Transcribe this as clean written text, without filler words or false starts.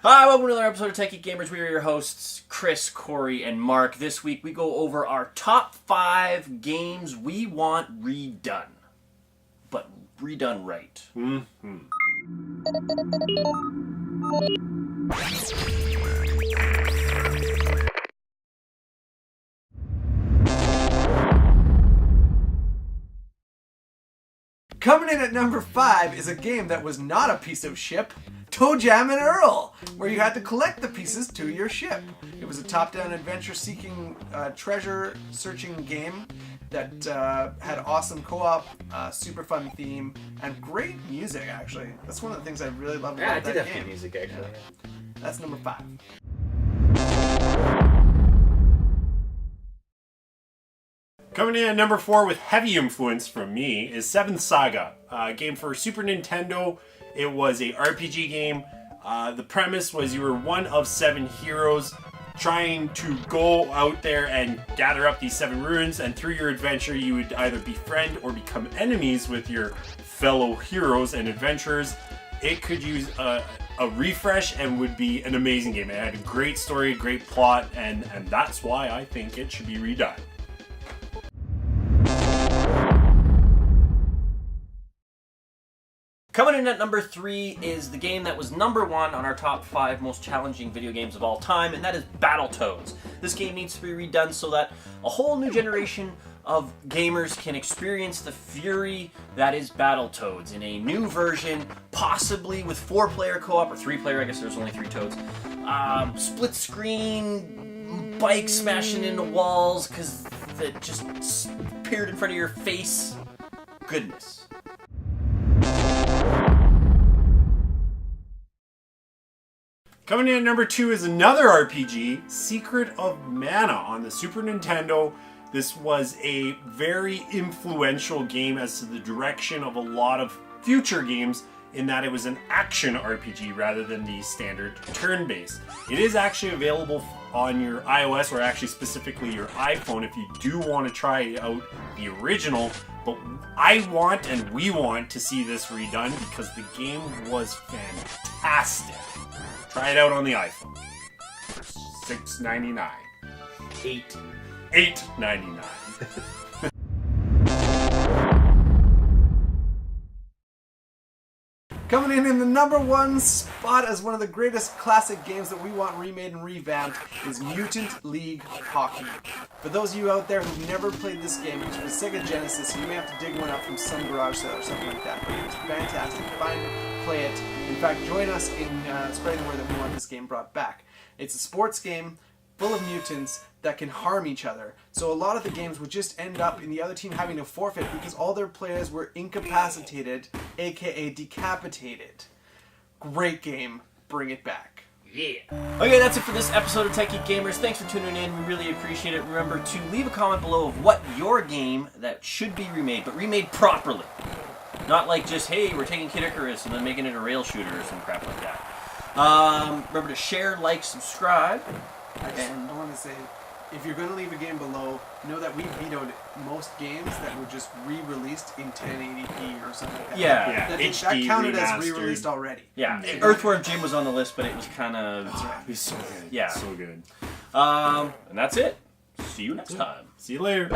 Hi, welcome to another episode of Tech Geek Gamers. We are your hosts, Chris, Corey, and Mark. This week we go over our top 5 games we want redone. But redone right. Coming in at number 5 is a game that was not a piece of ship, Toe Jam and Earl, where you had to collect the pieces to your ship. It was a top-down adventure-seeking, treasure-searching game that had awesome co-op, super fun theme, and great music, actually. That's one of the things I really loved about that game. Yeah, I did have good music, actually. Yeah. That's number 5. Coming in at number 4 with heavy influence from me is 7th Saga, a game for Super Nintendo. It was a RPG game. The premise was you were one of 7 heroes trying to go out there and gather up these 7 runes, and through your adventure you would either befriend or become enemies with your fellow heroes and adventurers. It could use a refresh and would be an amazing game. It had a great story, great plot, and that's why I think it should be redone. Coming in at number 3 is the game that was number 1 on our top 5 most challenging video games of all time, and that is Battletoads. This game needs to be redone so that a whole new generation of gamers can experience the fury that is Battletoads in a new version, possibly with 4-player co-op, or 3-player, I guess there's only 3 Toads. Split screen, bikes smashing into walls because it just appeared in front of your face. Goodness. Coming in at number 2 is another RPG, Secret of Mana on the Super Nintendo. This was a very influential game as to the direction of a lot of future games, in that it was an action RPG rather than the standard turn-based. It is actually available on your iOS, or actually specifically your iPhone, if you do want to try out the original. But I want and we want to see this redone because the game was fantastic. Try it out on the iPhone for $6.99. $8.99. Coming in the number 1 spot as one of the greatest classic games that we want remade and revamped is Mutant League Hockey. For those of you out there who've never played this game, which was Sega Genesis, you may have to dig one up from some garage sale or something like that, but it's fantastic. Find it, play it. In fact, join us in spreading the word that we want this game brought back. It's a sports game full of mutants that can harm each other. So a lot of the games would just end up in the other team having to forfeit because all their players were incapacitated, aka decapitated. Great game. Bring it back. Yeah. Okay, that's it for this episode of Tech Geek Gamers. Thanks for tuning in. We really appreciate it. Remember to leave a comment below of what your game that should be remade, but remade properly. Not like just, hey, we're taking Kid Icarus and then making it a rail shooter or some crap like that. Remember to share, like, subscribe. I want to say, if you're going to leave a game below, know that we vetoed most games that were just re-released in 1080p or something like that. Yeah. That counted as re-released already. Yeah. Earthworm Jim was on the list, but it was kind of... That's right. It's so good. Yeah. So good. And that's it. See you next time. See you later.